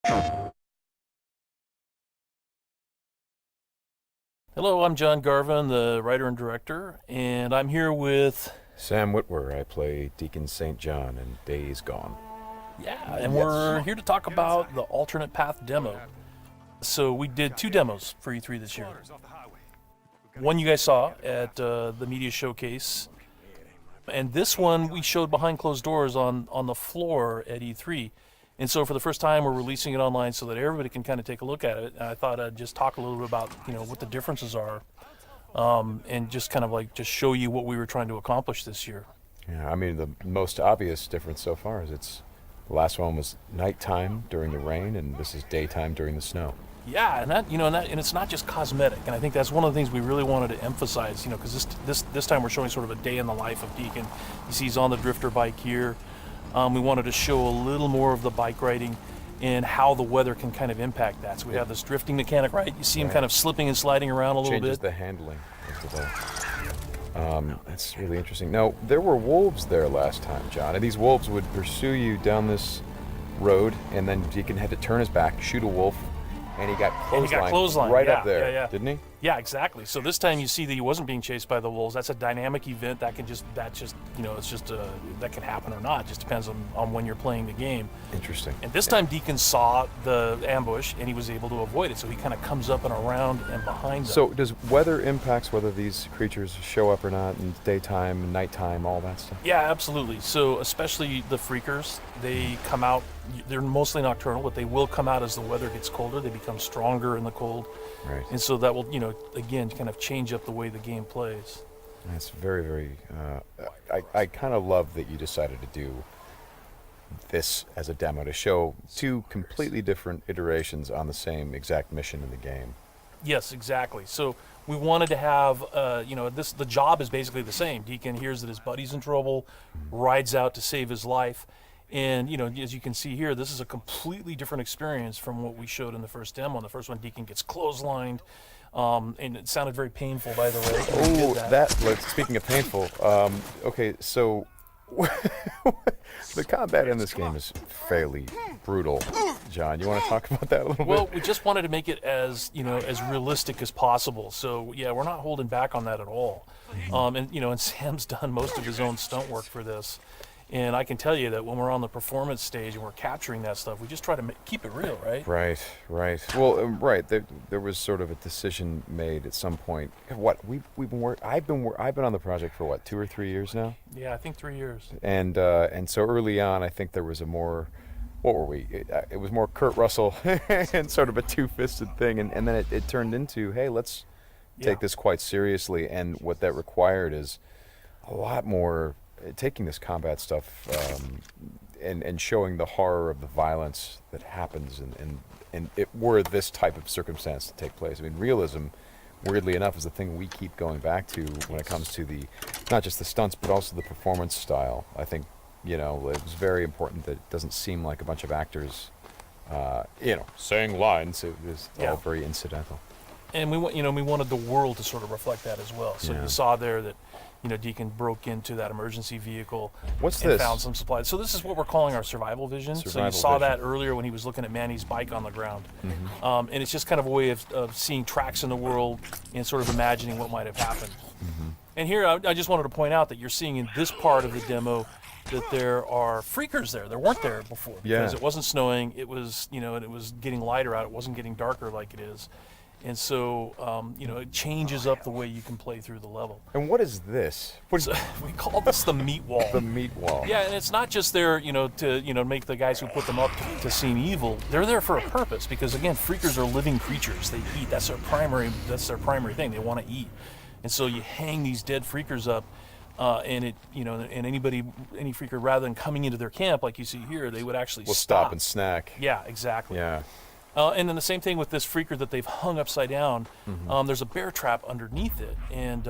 Hello, I'm John Garvin, the writer and director, and I'm here with... Sam Whitwer. I play Deacon St. John in Days Agone. Yeah, and we're here to talk about the alternate path demo. So we did 2 demos for E3 this year. One you guys saw at the media showcase, and this one we showed behind closed doors on the floor at E3. And so for the first time, we're releasing it online so that everybody can kind of take a look at it. And I thought I'd just talk a little bit about, what the differences are, and just kind of like just show you what we were trying to accomplish this year. Yeah, I mean, the most obvious difference so far is the last one was nighttime during the rain, and this is daytime during the snow. Yeah, and it's not just cosmetic, and I think that's one of the things we really wanted to emphasize, because this time we're showing sort of a day in the life of Deacon. You see he's on the drifter bike here. We wanted to show a little more of the bike riding and how the weather can kind of impact that. So we have this drifting mechanic, right? You see him kind of slipping and sliding around a little bit. Changes the handling of the That's really interesting. Now, there were wolves there last time, John, and these wolves would pursue you down this road, and then Deacon had to turn his back, shoot a wolf, and he got clotheslined right up there, didn't he? Yeah, exactly. So this time you see that he wasn't being chased by the wolves. That's a dynamic event that can happen or not. It just depends on when you're playing the game. Interesting. And this time Deacon saw the ambush and he was able to avoid it. So he kind of comes up and around and behind them. So does weather impacts whether these creatures show up or not in daytime, nighttime, all that stuff? Yeah, absolutely. So especially the freakers, they come out, they're mostly nocturnal, but they will come out as the weather gets colder. They become stronger in the cold. Right. And so that will, again, kind of change up the way the game plays. That's very, very... I kind of love that you decided to do this as a demo, to show 2 completely different iterations on the same exact mission in the game. Yes, exactly. So we wanted to have, the job is basically the same. Deacon hears that his buddy's in trouble, rides out to save his life. And, as you can see here, this is a completely different experience from what we showed in the first demo. In the first one, Deacon gets clotheslined, and it sounded very painful, by the way. Oh, speaking of painful, okay, so the combat in this game is fairly brutal. John, you want to talk about that a little bit? Well, we just wanted to make it as, as realistic as possible. So, yeah, we're not holding back on that at all. And Sam's done most of his own stunt work for this. And I can tell you that when we're on the performance stage and we're capturing that stuff, we just try to keep it real, right? Right. Well, right. There was sort of a decision made at some point. I've been on the project for 2 or 3 years now. Yeah, I think 3 years. And so early on, I think there was a more, what were we? It was more Kurt Russell and sort of a two-fisted thing, and then it turned into, hey, let's take this quite seriously. And what that required is a lot more. Taking this combat stuff and showing the horror of the violence that happens and it were this type of circumstance to take place. I mean, realism, weirdly enough, is the thing we keep going back to when it comes to not just the stunts, but also the performance style. I think, it was very important that it doesn't seem like a bunch of actors, saying lines. It was all very incidental. And we wanted the world to sort of reflect that as well. So you saw there that, Deacon broke into that emergency vehicle and found some supplies. So this is what we're calling our survival vision. So you saw that earlier when he was looking at Manny's bike on the ground. Mm-hmm. And it's just kind of a way of seeing tracks in the world and sort of imagining what might have happened. Mm-hmm. And here I just wanted to point out that you're seeing in this part of the demo that there are freakers there. There weren't there before because it wasn't snowing. It was, and it was getting lighter out. It wasn't getting darker like it is. And so, it changes up the way you can play through the level. And what is this? We call this the meat wall. The meat wall. Yeah, and it's not just there, to make the guys who put them up to seem evil. They're there for a purpose because, again, freakers are living creatures. They eat. That's their primary thing. They want to eat. And so you hang these dead freakers up, and any freaker, rather than coming into their camp like you see here, they would actually stop and snack. Yeah, exactly. Yeah. And then the same thing with this freaker that they've hung upside down. Mm-hmm. There's a bear trap underneath it, and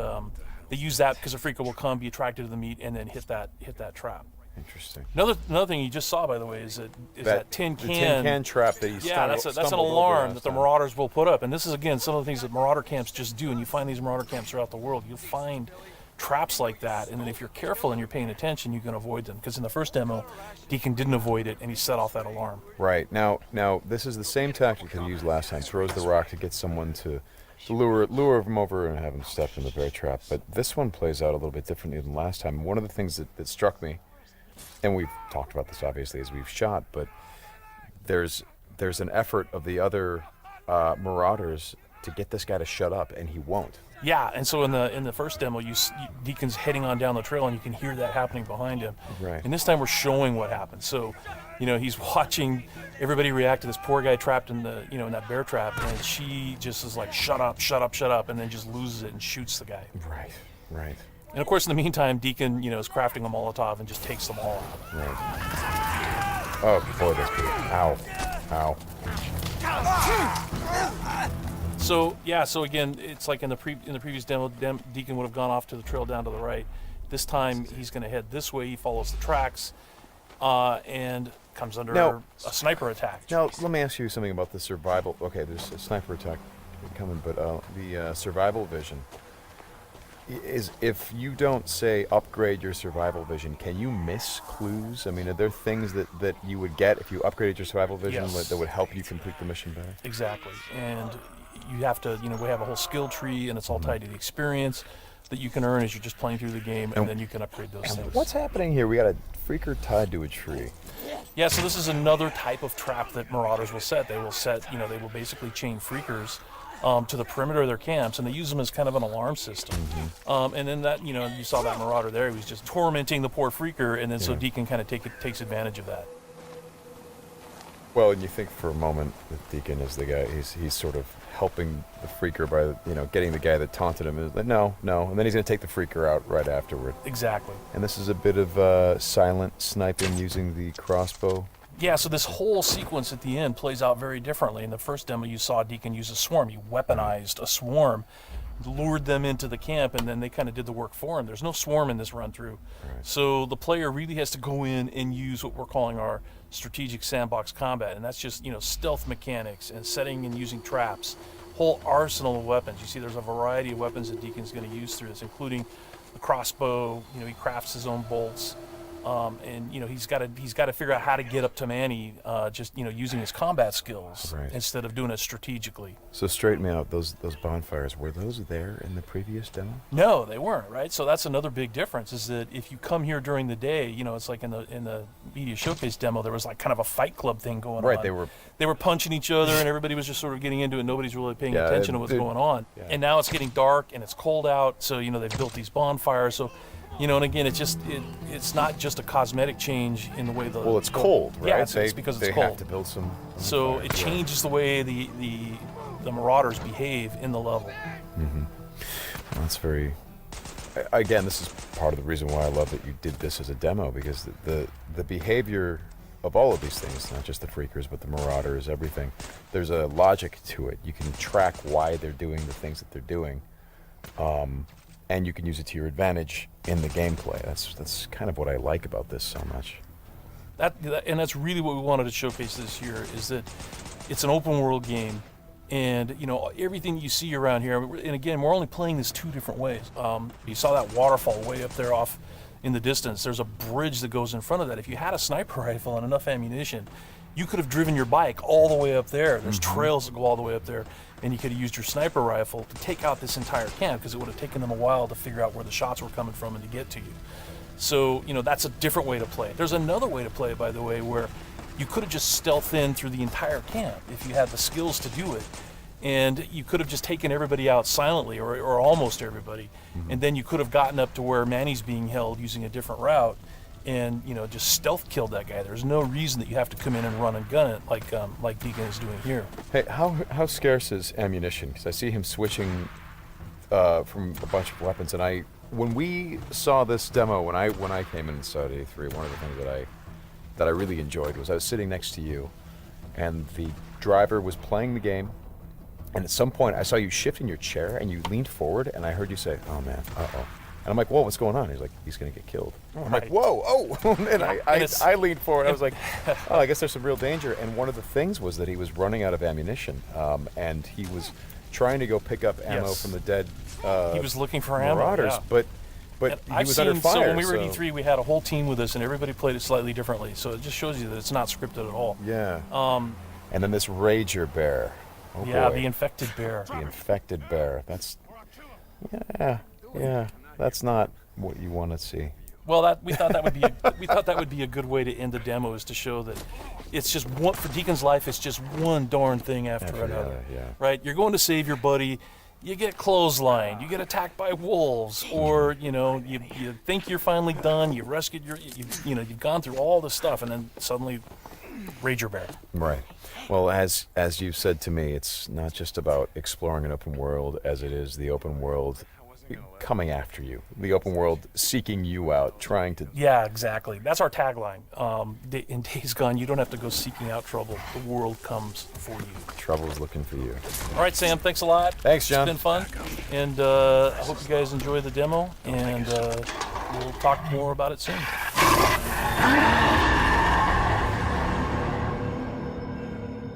they use that because a freaker will come, be attracted to the meat, and then hit that trap. Interesting. Another thing you just saw, by the way, is that tin can. The tin can trap that you that's an alarm that the marauders will put up, and this is again some of the things that marauder camps just do. And you find these marauder camps throughout the world. You'll find traps like that, and then if you're careful and you're paying attention, you can avoid them. Because in the first demo, Deacon didn't avoid it, and he set off that alarm. Right. Now this is the same tactic that he used last time. Throws the rock to get someone to lure him over and have him step in the bear trap. But this one plays out a little bit differently than last time. One of the things that struck me, and we've talked about this obviously as we've shot, but there's an effort of the other marauders to get this guy to shut up, and he won't. Yeah, and so in the first demo, Deacon's heading on down the trail, and you can hear that happening behind him. Right. And this time we're showing what happens. So, he's watching everybody react to this poor guy trapped in the in that bear trap, and she just is like, shut up, shut up, shut up, and then just loses it and shoots the guy. Right. Right. And of course, in the meantime, Deacon is crafting a Molotov and just takes them all out. Right. Oh boy, that's good. Ow. Ow. So again, it's like in the previous demo, Deacon would have gone off to the trail down to the right. This time he's going to head this way. He follows the tracks, and comes under a sniper attack. Now let me ask you something about the survival. Okay, there's a sniper attack coming, but the survival vision is, if you don't say upgrade your survival vision, can you miss clues? I mean, are there things that you would get if you upgraded your survival vision that would help you complete the mission better? Exactly, and you have to, we have a whole skill tree, and it's all tied to the experience that you can earn as you're just playing through the game, and then you can upgrade those things. What's happening here? We got a freaker tied to a tree. Yeah, so this is another type of trap that marauders will set. They will set, they will basically chain freakers to the perimeter of their camps, and they use them as kind of an alarm system. And then that, you saw that marauder there. He was just tormenting the poor freaker, and then so Deacon kind of takes advantage of that. Well, and you think for a moment that Deacon is the guy, he's sort of helping the freaker by, getting the guy that taunted him. Is like, no, and then he's going to take the freaker out right afterward. Exactly. And this is a bit of silent sniping using the crossbow. Yeah, so this whole sequence at the end plays out very differently. In the first demo, you saw Deacon use a swarm. He weaponized a swarm, lured them into the camp, and then they kind of did the work for him. There's no swarm in this run-through. Right. So the player really has to go in and use what we're calling our strategic sandbox combat, and that's just, stealth mechanics and setting and using traps, whole arsenal of weapons. You see there's a variety of weapons that Deacon's going to use through this, including the crossbow. He crafts his own bolts. And he's got to figure out how to get up to Manny, just using his combat skills instead of doing it strategically. So straighten me out. Those bonfires, were those there in the previous demo? No, they weren't. Right. So that's another big difference. Is that if you come here during the day, it's like in the media showcase demo, there was like kind of a fight club thing going on. Right. They were punching each other, and everybody was just sort of getting into it. Nobody's really paying attention to what's going on. Yeah. And now it's getting dark and it's cold out. So they've built these bonfires. So. And again, it's not just a cosmetic change in the way the... Well, it's cold, right? Yeah, it's because it's cold. They have to build some... So it changes the way the marauders behave in the level. Mm-hmm. Well, that's very... Again, this is part of the reason why I love that you did this as a demo, because the behavior of all of these things, not just the freakers, but the marauders, everything, there's a logic to it. You can track why they're doing the things that they're doing. And you can use it to your advantage in the gameplay. That's kind of what I like about this so much. And that's really what we wanted to showcase this year, is that it's an open world game, and everything you see around here. And again, we're only playing this two different ways. You saw that waterfall way up there off in the distance. There's a bridge that goes in front of that. If you had a sniper rifle and enough ammunition, you could have driven your bike all the way up there. There's trails that go all the way up there. And you could have used your sniper rifle to take out this entire camp, because it would have taken them a while to figure out where the shots were coming from and to get to you. So, that's a different way to play it. There's another way to play it, by the way, where you could have just stealthed in through the entire camp if you had the skills to do it. And you could have just taken everybody out silently, or almost everybody. And then you could have gotten up to where Manny's being held using a different route, and just stealth killed that guy. There's no reason that you have to come in and run and gun it like Deacon is doing here. Hey, how scarce is ammunition? Because I see him switching from a bunch of weapons, and when we saw this demo, when I came in and saw it at A3, one of the things that I really enjoyed was I was sitting next to you, and the driver was playing the game, and at some point I saw you shift in your chair and you leaned forward, and I heard you say, "Oh man, uh-oh." And I'm like, whoa, what's going on? He's like, he's going to get killed. I'm like, whoa, oh. And I leaned forward. I was like, oh, I guess there's some real danger. And one of the things was that he was running out of ammunition. And he was trying to go pick up ammo from the dead he was looking for marauders. ammo, But but And he was under fire. So when we were at E3, we had a whole team with us, and everybody played it slightly differently. So it just shows you that it's not scripted at all. Yeah. And then this rager bear. Oh yeah, boy. the infected bear. The infected bear. That's that's not what you want to see. Well, we thought that would be a good way to end the demo, is to show that it's just one, for Deacon's life. It's just one darn thing after another. Yeah. Right? You're going to save your buddy. You get clotheslined. You get attacked by wolves, or you think you're finally done. You rescued you've gone through all this stuff, and then suddenly, rager bear. Right. Well, as you've said to me, it's not just about exploring an open world, as it is the open world coming after you, the open world seeking you out, trying to... Yeah, exactly. That's our tagline. In Days Gone, you don't have to go seeking out trouble. The world comes for you. Trouble's looking for you. All right, Sam, thanks a lot. Thanks, John. It's been fun. And I hope you guys enjoy the demo, and we'll talk more about it soon.